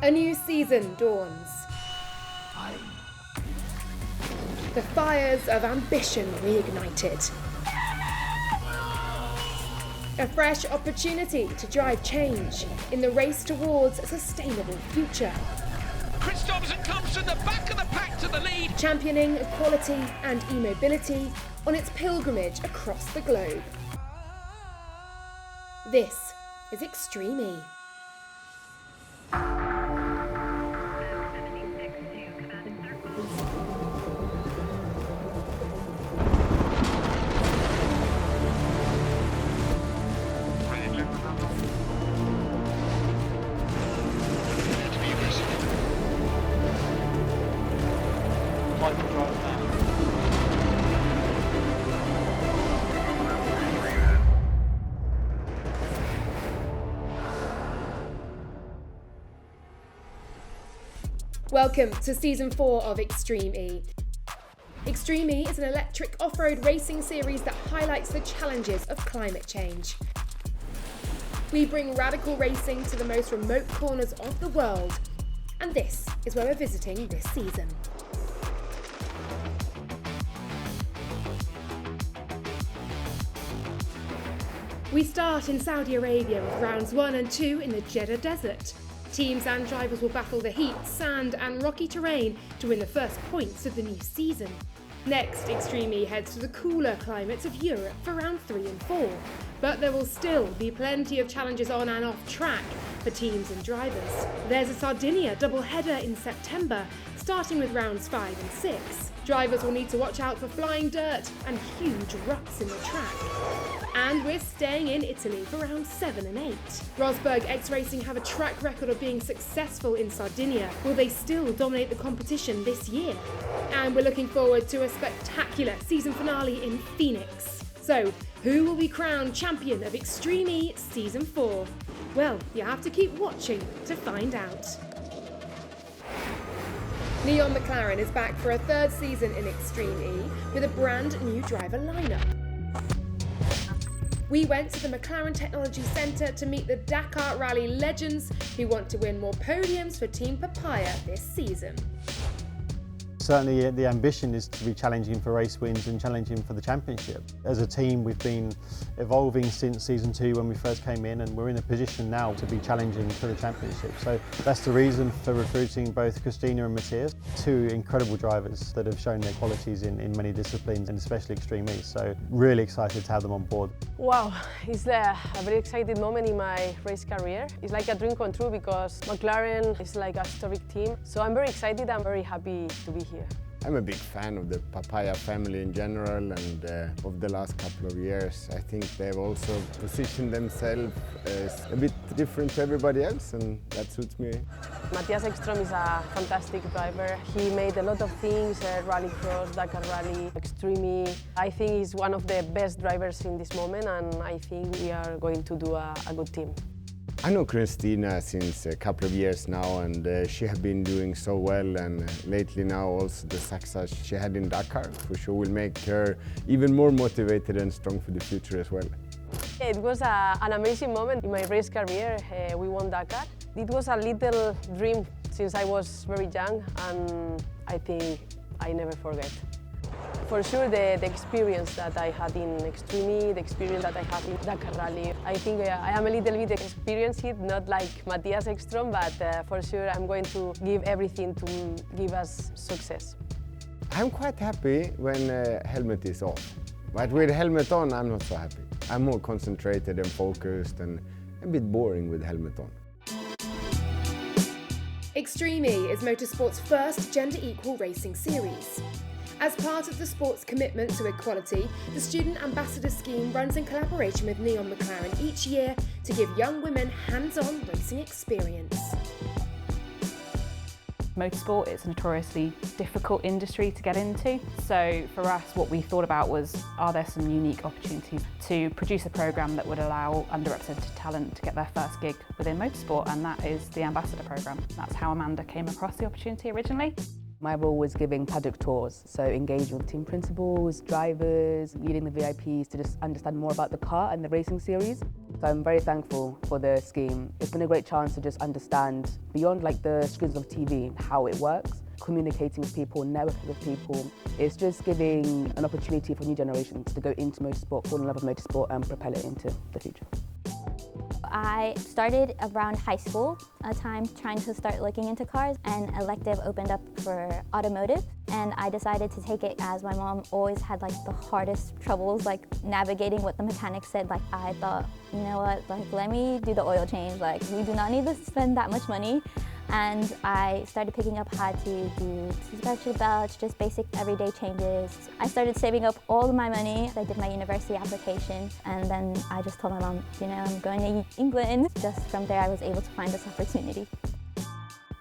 A new season dawns. The fires of ambition reignited. A fresh opportunity to drive change in the race towards a sustainable future. Chris Dobson comes from the back of the pack to the lead. Championing equality and e-mobility on its pilgrimage across the globe. This is Extreme E. Welcome to Season 4 of Extreme E. Extreme E is an electric off-road racing series that highlights the challenges of climate change. We bring radical racing to the most remote corners of the world, and this is where we're visiting this season. We start in Saudi Arabia with rounds 1 and 2 in the Jeddah Desert. Teams and drivers will battle the heat, sand and rocky terrain to win the first points of the new season. Next, Extreme E heads to the cooler climates of Europe for round 3 and 4. But there will still be plenty of challenges on and off track for teams and drivers. There's a Sardinia double-header in September, starting with rounds 5 and 6. Drivers will need to watch out for flying dirt and huge ruts in the track. And we're staying in Italy for rounds 7 and 8. Rosberg X Racing have a track record of being successful in Sardinia. Will they still dominate the competition this year? And we're looking forward to a spectacular season finale in Phoenix. So, who will be crowned champion of Extreme E Season 4? Well, you have to keep watching to find out. Neom Mclaren is back for a third season in Extreme E with a brand new driver lineup. We went to the McLaren Technology Centre to meet the Dakar Rally legends who want to win more podiums for Team Papaya this season. Certainly the ambition is to be challenging for race wins and challenging for the championship. As a team we've been evolving since season 2 when we first came in, and we're in a position now to be challenging for the championship. So that's the reason for recruiting both Christina and Matthias, two incredible drivers that have shown their qualities in many disciplines and especially Extreme E. So really excited to have them on board. Wow, it's a very exciting moment in my race career. It's like a dream come true because McLaren is like a historic team. So I'm very excited, I'm very happy to be here. I'm a big fan of the Papaya family in general, and of the last couple of years I think they've also positioned themselves as a bit different to everybody else, and that suits me. Matthias Ekström is a fantastic driver. He made a lot of things, Rallycross, Dakar Rally, Extreme E. I think he's one of the best drivers in this moment, and I think we are going to do a good team. I know Christina since a couple of years now, and she has been doing so well, and lately now also the success she had in Dakar for sure will make her even more motivated and strong for the future as well. It was an amazing moment in my race career. We won Dakar. It was a little dream since I was very young, and I think I never forget. For sure, the experience that I had in Extreme E, the experience that I had in Dakar Rally, I think I am a little bit experienced, not like Matthias Ekström, but for sure I'm going to give everything to give us success. I'm quite happy when helmet is off, but with helmet on I'm not so happy. I'm more concentrated and focused and a bit boring with helmet on. Extreme E is Motorsport's first gender-equal racing series. As part of the sport's commitment to equality, the Student Ambassador Scheme runs in collaboration with Neom Mclaren each year to give young women hands-on racing experience. Motorsport is a notoriously difficult industry to get into, so for us what we thought about was, are there some unique opportunities to produce a programme that would allow underrepresented talent to get their first gig within motorsport, and that is the Ambassador programme. That's how Amanda came across the opportunity originally. My role was giving paddock tours, so engaging with team principals, drivers, meeting the VIPs to just understand more about the car and the racing series. So I'm very thankful for the scheme. It's been a great chance to just understand beyond like the screens of TV how it works, communicating with people, networking with people. It's just giving an opportunity for new generations to go into motorsport, fall in love with motorsport and propel it into the future. I started around high school, a time trying to start looking into cars. An elective opened up for automotive, and I decided to take it as my mom always had like the hardest troubles like navigating what the mechanic said. Like I thought, you know what, like let me do the oil change, like we do not need to spend that much money. And I started picking up how to do suspension belts, just basic everyday changes. I started saving up all of my money. I did my university application, and then I just told my mom, you know, I'm going to England. Just from there, I was able to find this opportunity.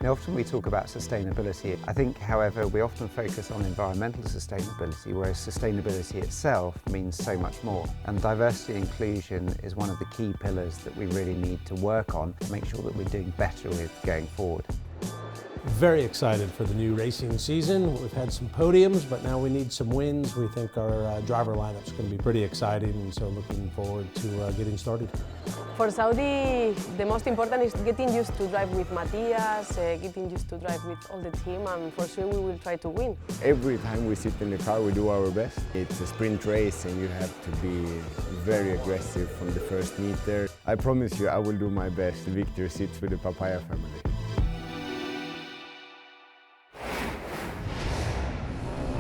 Now, often we talk about sustainability. I think, however, we often focus on environmental sustainability, whereas sustainability itself means so much more. And diversity and inclusion is one of the key pillars that we really need to work on to make sure that we're doing better with going forward. Very excited for the new racing season. We've had some podiums, but now we need some wins. We think our driver lineup's going to be pretty exciting, and so looking forward to getting started. For Saudi, the most important is getting used to drive with Matthias, getting used to drive with all the team, and for sure we will try to win. Every time we sit in the car, we do our best. It's a sprint race and you have to be very aggressive from the first meter. I promise you, I will do my best. Victor sits with the Papaya family.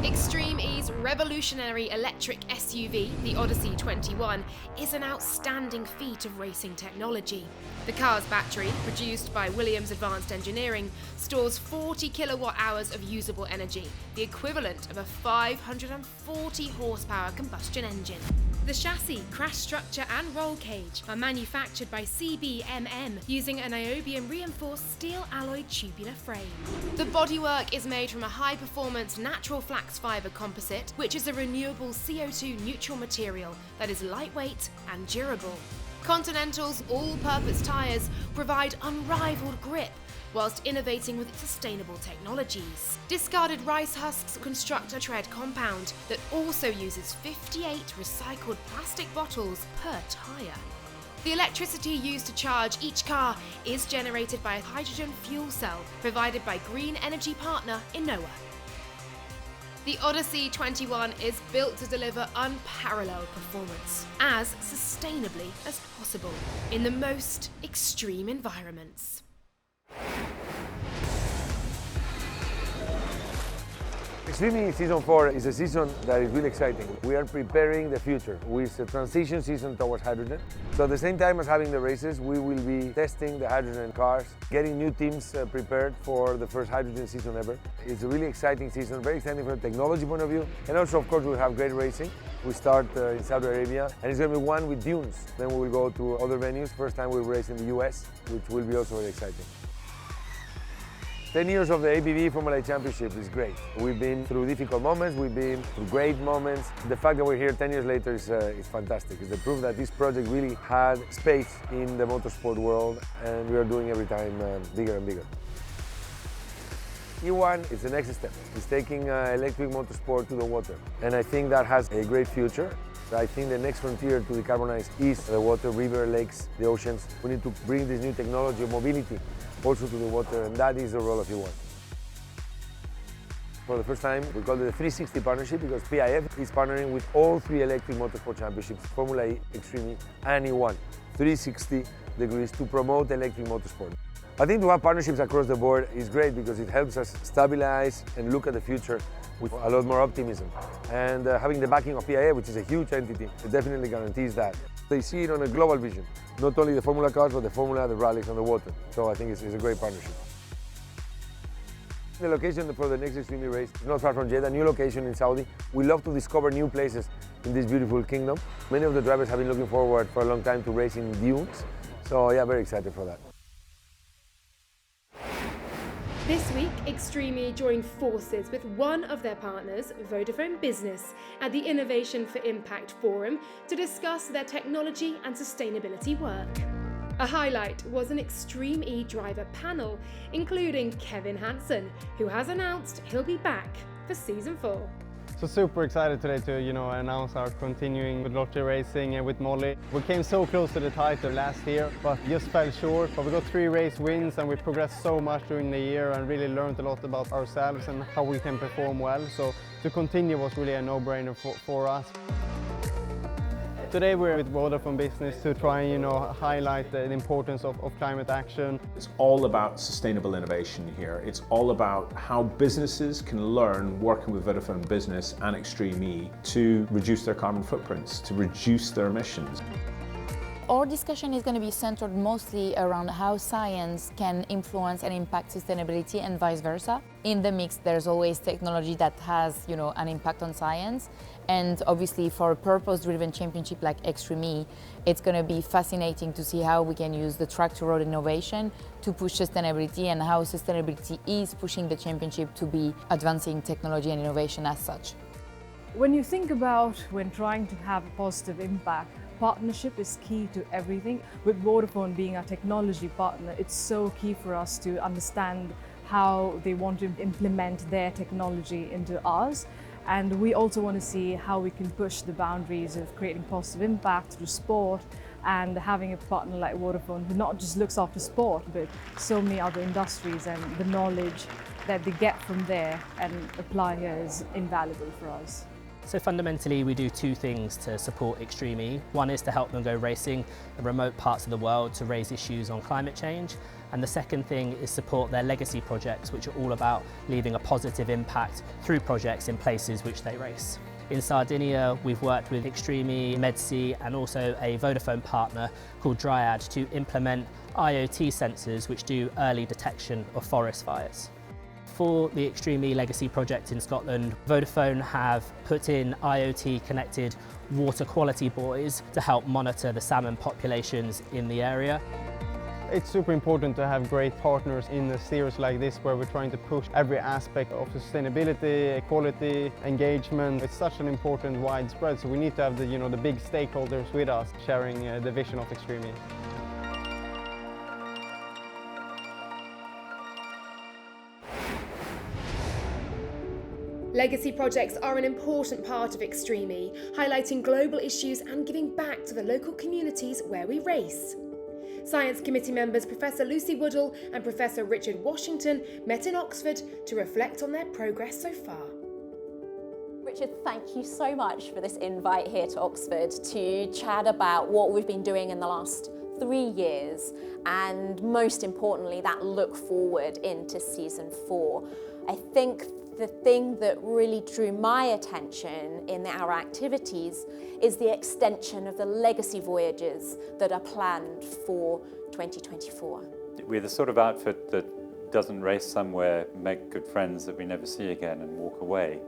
Extreme E's revolutionary electric SUV, the Odyssey 21, is an outstanding feat of racing technology. The car's battery, produced by Williams Advanced Engineering, stores 40 kilowatt-hours of usable energy, the equivalent of a 540 horsepower combustion engine. The chassis, crash structure and roll cage are manufactured by CBMM using a niobium-reinforced steel alloy tubular frame. The bodywork is made from a high-performance natural flax fibre composite, which is a renewable CO2 neutral material that is lightweight and durable. Continental's all-purpose tyres provide unrivaled grip, whilst innovating with sustainable technologies. Discarded rice husks construct a tread compound that also uses 58 recycled plastic bottles per tyre. The electricity used to charge each car is generated by a hydrogen fuel cell provided by green energy partner Inoa. The Odyssey 21 is built to deliver unparalleled performance as sustainably as possible in the most extreme environments. Extreme Season 4 is a season that is really exciting. We are preparing the future with a transition season towards hydrogen. So at the same time as having the races, we will be testing the hydrogen cars, getting new teams prepared for the first hydrogen season ever. It's a really exciting season, very exciting from a technology point of view. And also, of course, we'll have great racing. We start in Saudi Arabia, and it's going to be one with dunes. Then we will go to other venues. First time we'll race in the US, which will be also very exciting. 10 years of the ABB Formula E Championship is great. We've been through difficult moments, we've been through great moments. The fact that we're here 10 years later is fantastic. It's the proof that this project really had space in the motorsport world, and we are doing every time bigger and bigger. E1 is the next step. It's taking electric motorsport to the water, and I think that has a great future. I think the next frontier to decarbonize is the water, river, lakes, the oceans. We need to bring this new technology of mobility also to the water, and that is the role of E1. For the first time, we call it the 360 partnership because PIF is partnering with all three electric motorsport championships, Formula E, Extreme E, and E1, 360 degrees to promote electric motorsport. I think to have partnerships across the board is great because it helps us stabilize and look at the future with a lot more optimism. And having the backing of PIF, which is a huge entity, it definitely guarantees that. They see it on a global vision, not only the Formula cars, but the Formula, the rallies, and the water. So I think it's a great partnership. The location for the next Extreme E race is not far from Jeddah, a new location in Saudi. We love to discover new places in this beautiful kingdom. Many of the drivers have been looking forward for a long time to race in dunes. So yeah, very excited for that. This week, Extreme E joined forces with one of their partners, Vodafone Business, at the Innovation for Impact Forum to discuss their technology and sustainability work. A highlight was an Extreme E driver panel, including Kevin Hansen, who has announced he'll be back for Season 4. So super excited today to announce our continuing with Veloce Racing and with Molly. We came so close to the title last year, but just fell short. But we got 3 race wins and we progressed so much during the year and really learned a lot about ourselves and how we can perform well. So to continue was really a no-brainer for us. Today we're with Vodafone Business to try and highlight the importance of climate action. It's all about sustainable innovation here. It's all about how businesses can learn working with Vodafone Business and Extreme E to reduce their carbon footprints, to reduce their emissions. Our discussion is going to be centered mostly around how science can influence and impact sustainability and vice versa. In the mix, there's always technology that has, an impact on science. And obviously for a purpose-driven championship like Extreme E, it's going to be fascinating to see how we can use the track-to-road innovation to push sustainability and how sustainability is pushing the championship to be advancing technology and innovation as such. When you think about when trying to have a positive impact, partnership is key to everything. With Vodafone being our technology partner, it's so key for us to understand how they want to implement their technology into ours. And we also want to see how we can push the boundaries of creating positive impact through sport, and having a partner like Vodafone who not just looks after sport, but so many other industries, and the knowledge that they get from there and apply here is invaluable for us. So fundamentally we do 2 things to support Extreme E. One is to help them go racing in remote parts of the world to raise issues on climate change. And the second thing is support their legacy projects, which are all about leaving a positive impact through projects in places which they race. In Sardinia, we've worked with Extreme E, Medsea, and also a Vodafone partner called Dryad to implement IoT sensors which do early detection of forest fires. For the Extreme E Legacy project in Scotland, Vodafone have put in IoT-connected water quality buoys to help monitor the salmon populations in the area. It's super important to have great partners in a series like this where we're trying to push every aspect of sustainability, equality, engagement. It's such an important widespread, so we need to have the big stakeholders with us sharing the vision of Extreme E. Legacy projects are an important part of Extreme E, highlighting global issues and giving back to the local communities where we race. Science Committee members Professor Lucy Woodall and Professor Richard Washington met in Oxford to reflect on their progress so far. Richard, thank you so much for this invite here to Oxford to chat about what we've been doing in the last 3 years, and most importantly, that look forward into season 4. I think the thing that really drew my attention in our activities is the extension of the legacy voyages that are planned for 2024. We're the sort of outfit that doesn't race somewhere, make good friends that we never see again and walk away.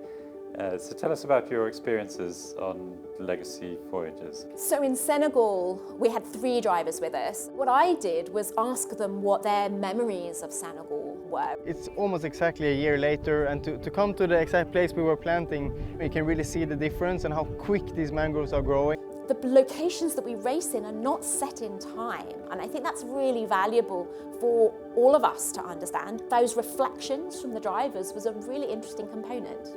So tell us about your experiences on the legacy voyages. So in Senegal, we had 3 drivers with us. What I did was ask them what their memories of Senegal were. It's almost exactly a year later, and to come to the exact place we were planting, we can really see the difference and how quick these mangroves are growing. The locations that we race in are not set in time, and I think that's really valuable for all of us to understand. Those reflections from the drivers was a really interesting component.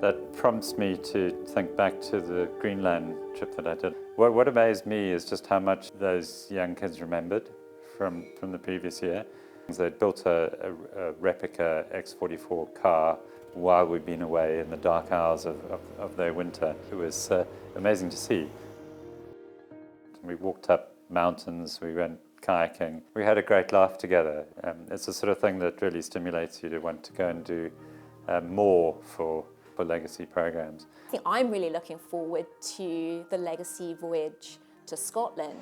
That prompts me to think back to the Greenland trip that I did. What amazed me is just how much those young kids remembered from the previous year. They'd built a replica X44 car while we'd been away in the dark hours of their winter. It was amazing to see. We walked up mountains, we went kayaking. We had a great laugh together. It's the sort of thing that really stimulates you to want to go and do more for legacy programs. I think I'm really looking forward to the legacy voyage to Scotland,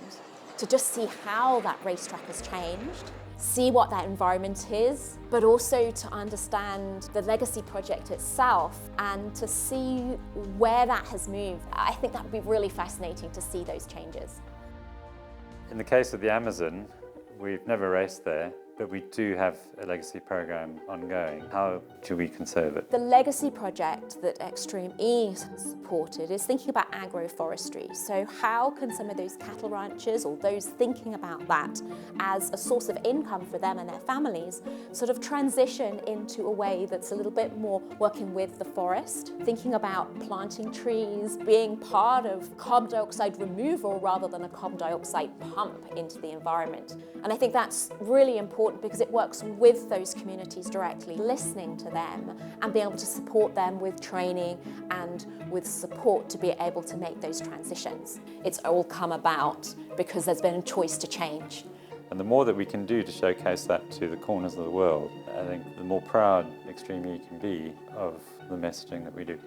to just see how that racetrack has changed, see what that environment is, but also to understand the legacy project itself and to see where that has moved. I think that would be really fascinating to see those changes. In the case of the Amazon, we've never raced there. But we do have a legacy program ongoing. How do we conserve it? The legacy project that Extreme E has supported is thinking about agroforestry. So how can some of those cattle ranchers or those thinking about that as a source of income for them and their families sort of transition into a way that's a little bit more working with the forest, thinking about planting trees, being part of carbon dioxide removal rather than a carbon dioxide pump into the environment. And I think that's really important because it works with those communities directly, listening to them and being able to support them with training and with support to be able to make those transitions. It's all come about because there's been a choice to change. And the more that we can do to showcase that to the corners of the world, I think the more proud Extreme E can be of the messaging that we do.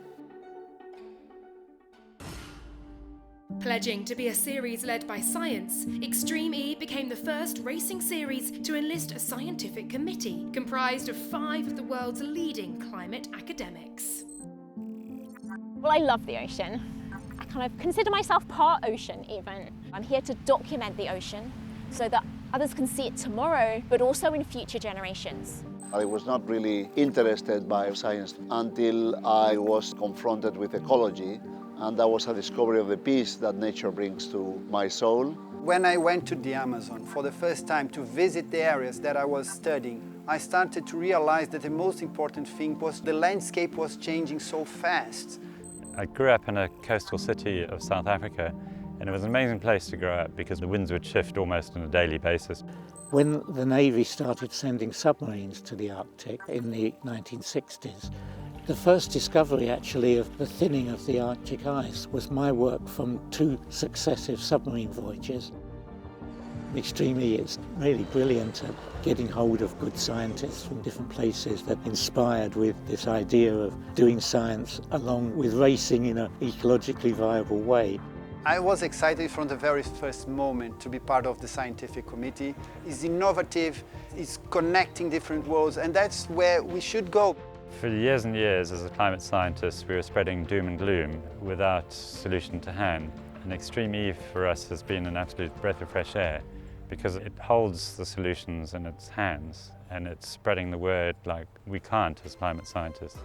Pledging to be a series led by science, Extreme E became the first racing series to enlist a scientific committee comprised of 5 of the world's leading climate academics. Well, I love the ocean. I kind of consider myself part ocean even. I'm here to document the ocean so that others can see it tomorrow, but also in future generations. I was not really interested by science until I was confronted with ecology. And that was a discovery of the peace that nature brings to my soul. When I went to the Amazon for the first time to visit the areas that I was studying, I started to realize that the most important thing was the landscape was changing so fast. I grew up in a coastal city of South Africa, and it was an amazing place to grow up because the winds would shift almost on a daily basis. When the Navy started sending submarines to the Arctic in the 1960s, the first discovery actually of the thinning of the Arctic ice was my work from 2 successive submarine voyages. Extreme E is really brilliant at getting hold of good scientists from different places that inspired with this idea of doing science along with racing in an ecologically viable way. I was excited from the very first moment to be part of the scientific committee. It's innovative, it's connecting different worlds, and that's where we should go. For years and years, as a climate scientist, we were spreading doom and gloom without solution to hand. And Extreme E for us has been an absolute breath of fresh air because it holds the solutions in its hands and it's spreading the word like we can't as climate scientists.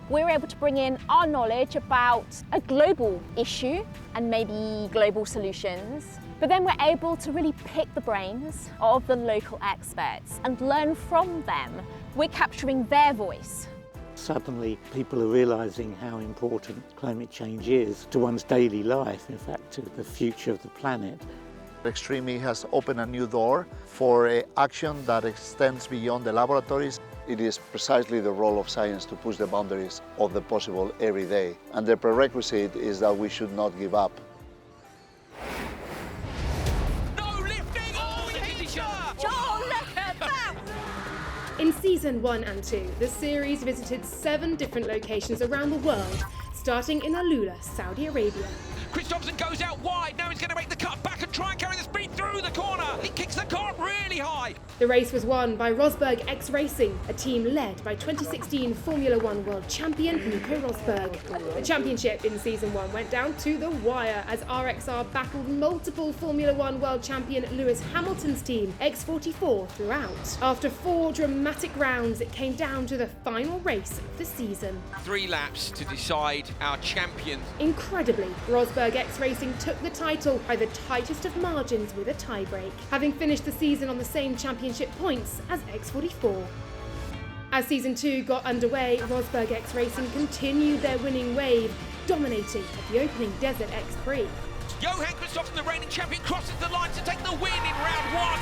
We're able to bring in our knowledge about a global issue and maybe global solutions, but then we're able to really pick the brains of the local experts and learn from them. We're capturing their voice. Suddenly people are realising how important climate change is to one's daily life, in fact to the future of the planet. Extreme E has opened a new door for action that extends beyond the laboratories. It is precisely the role of science to push the boundaries of the possible every day. And the prerequisite is that we should not give up. In season 1 and 2, the series visited 7 different locations around the world, starting in Alula, Saudi Arabia. Chris Thompson goes out wide, now he's going to make the cut back and try and carry the speed through the corner. He kicks the car up really high. The race was won by Rosberg X Racing, a team led by 2016 Formula 1 world champion Nico Rosberg. The championship in season 1 went down to the wire as RXR battled multiple Formula 1 world champion Lewis Hamilton's team, X44, throughout. After 4 dramatic rounds, it came down to the final race of the season. 3 laps to decide our champion. Incredibly, Rosberg X Racing took the title by the tightest of margins with a tie-break, having finished the season on the same championship points as X44. As season 2 got underway, Rosberg X Racing continued their winning wave, dominating at the opening Desert X Prix. Johan Kristoffersen, the reigning champion, crosses the line to take the win in round 1.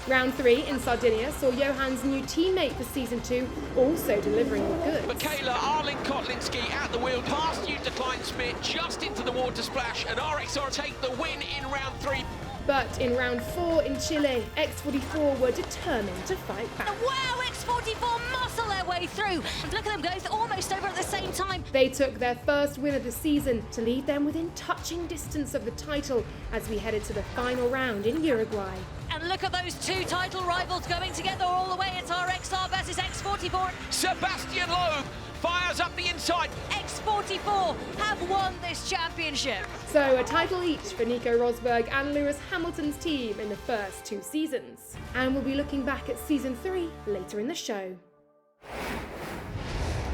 Round 3 in Sardinia saw Johan's new teammate for season 2 also delivering the goods. Michaela Arling-Kotlinski at the wheel, past Jutta Klein-Smith, just into the water splash, and RXR take the win in round 3. But in round 4 in Chile, X44 were determined to fight back. Wow, X44 muscle their way through. Look at them go almost over at the same time. They took their first win of the season to leave them within touching distance of the title as we headed to the final round in Uruguay. And And look at those two title rivals going together all the way. It's RXR versus X44. Sebastian Loeb fires up the inside. X44 have won this championship. So a title each for Nico Rosberg and Lewis Hamilton's team in the first 2 seasons. And we'll be looking back at season 3 later in the show.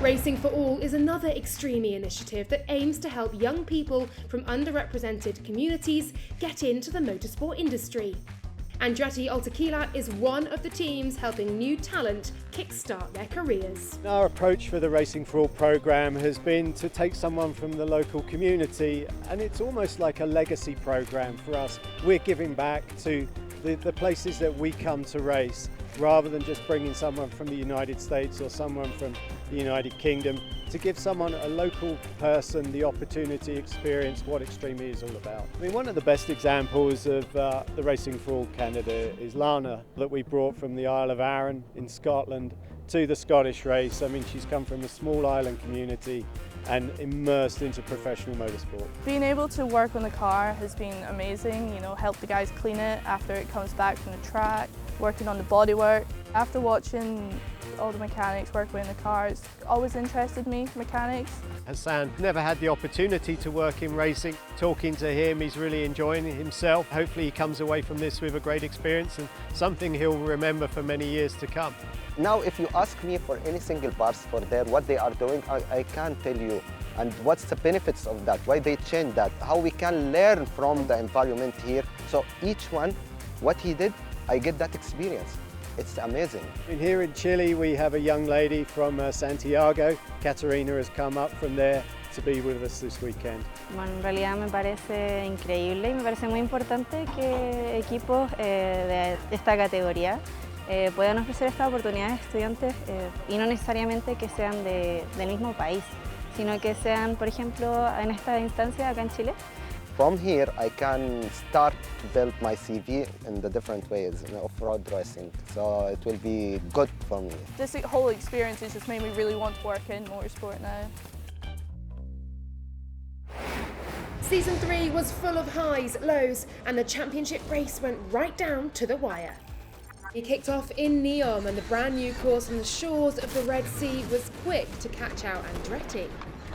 Racing for All is another Extreme initiative that aims to help young people from underrepresented communities get into the motorsport industry. Andretti Altequila is one of the teams helping new talent kickstart their careers. Our approach for the Racing for All programme has been to take someone from the local community, and it's almost like a legacy programme for us. We're giving back to the places that we come to race, rather than just bringing someone from the United States or someone from the United Kingdom, to give someone, a local person, the opportunity to experience what Extreme E is all about. I mean, one of the best examples of the Racing for All candidate is Lana, that we brought from the Isle of Arran in Scotland to the Scottish race. I mean, she's come from a small island community and immersed into professional motorsport. Being able to work on the car has been amazing, you know, help the guys clean it after it comes back from the track, working on the bodywork. After watching all the mechanics working in the cars, always interested me, mechanics. Hassan never had the opportunity to work in racing. Talking to him, he's really enjoying it himself. Hopefully he comes away from this with a great experience and something he'll remember for many years to come. Now, if you ask me for any single parts for there, what they are doing, I can't tell you. And what's the benefits of that, why they change that, how we can learn from the environment here. So each one, what he did, I get that experience. It's amazing. Here in Chile, we have a young lady from Santiago. Katarina has come up from there to be with us this weekend. Bueno, en realidad me parece increíble y me parece muy importante que equipos de esta categoría puedan ofrecer esta oportunidad a estudiantes y no necesariamente que sean del mismo país, sino que sean, por ejemplo, en esta instancia acá en Chile. From here, I can start to build my CV in the different ways in off-road racing, so it will be good for me. This whole experience has just made me really want to work in motorsport now. Season 3 was full of highs, lows, and the championship race went right down to the wire. It kicked off in Neom, and the brand new course on the shores of the Red Sea was quick to catch out Andretti.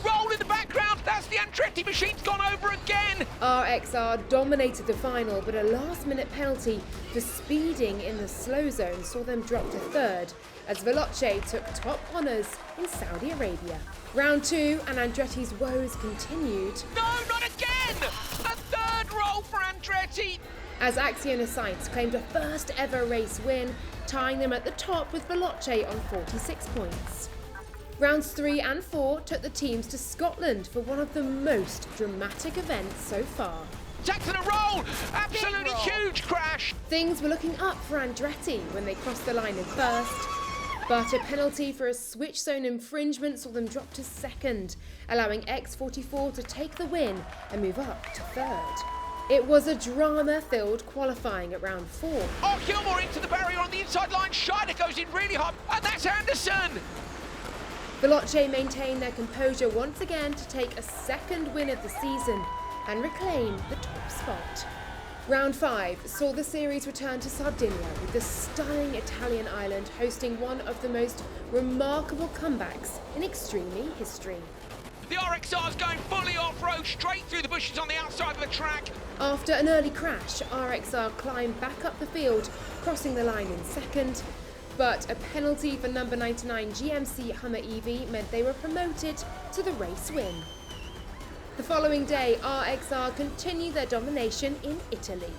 Roll in the background, that's the Andretti machine's gone over again! RXR dominated the final, but a last-minute penalty for speeding in the slow zone saw them drop to 3rd, as Veloce took top honours in Saudi Arabia. Round 2 and Andretti's woes continued. No, not again! A 3rd roll for Andretti! As Acciona Sainz claimed a first ever race win, tying them at the top with Veloce on 46 points. Rounds 3 and 4 took the teams to Scotland for one of the most dramatic events so far. Jackson a roll! Absolutely huge crash! Things were looking up for Andretti when they crossed the line in first, but a penalty for a switch zone infringement saw them drop to 2nd, allowing X44 to take the win and move up to 3rd. It was a drama-filled qualifying at round 4. Oh, Gilmore into the barrier on the inside line. Scheider goes in really hard, and that's Anderson! Veloce maintained their composure once again to take a 2nd win of the season and reclaim the top spot. Round 5 saw the series return to Sardinia, with the stunning Italian island hosting one of the most remarkable comebacks in Extreme E history. The RXR's going fully off-road, straight through the bushes on the outside of the track. After an early crash, RXR climbed back up the field, crossing the line in 2nd, but a penalty for number 99 GMC Hummer EV meant they were promoted to the race win. The following day, RXR continued their domination in Italy.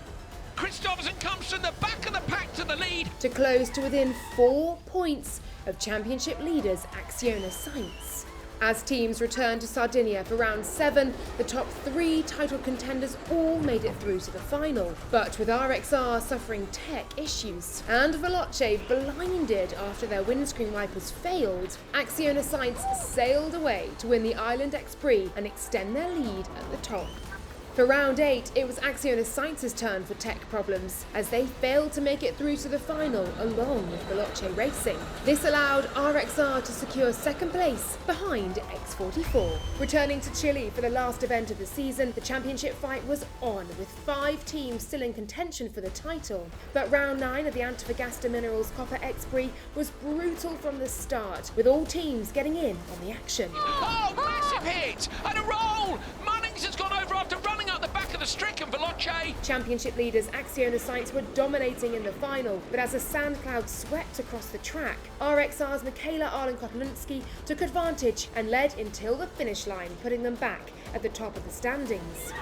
Christopherson comes from the back of the pack to the lead, to close to within 4 points of championship leaders Acciona Sainz. As teams returned to Sardinia for round 7, the top 3 title contenders all made it through to the final. But with RXR suffering tech issues and Veloce blinded after their windscreen wipers failed, Acciona Sainz sailed away to win the Island X Prix and extend their lead at the top. For round 8, it was Acciona Sainz's turn for tech problems, as they failed to make it through to the final along with Veloce Racing. This allowed RXR to secure second place behind X44. Returning to Chile for the last event of the season, the championship fight was on, with 5 teams still in contention for the title. But round 9 of the Antofagasta Minerals Copa X Prix was brutal from the start, with all teams getting in on the action. Oh, massive hit and a roll! Munnings has gone over after running up the back of the stricken Veloce. Championship leaders Acciona Sainz were dominating in the final, but as a sand cloud swept across the track, RXR's Michaela Arlen-Kotlinski took advantage and led until the finish line, putting them back at the top of the standings.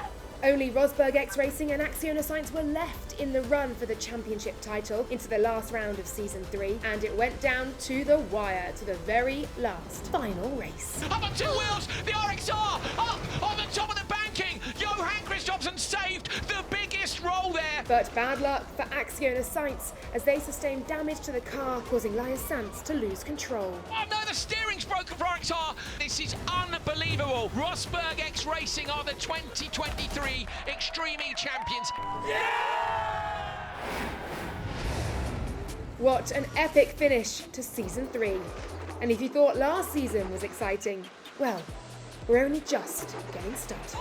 Only Rosberg X Racing and Acciona Sainz were left in the run for the championship title into the last round of Season 3, and it went down to the wire to the very last final race. Up on 2 wheels, the RXR up on the top of the banking. Johan Christopsen saved the biggest roll there. But bad luck for Acciona Sainz as they sustained damage to the car, causing Laius Sanz to lose control. Oh no, the steering's broken for RXR. This is unbelievable. Rosberg X Racing are the 2023 Extreme E champions. What an epic finish to Season 3. And if you thought last season was exciting, well, we're only just getting started.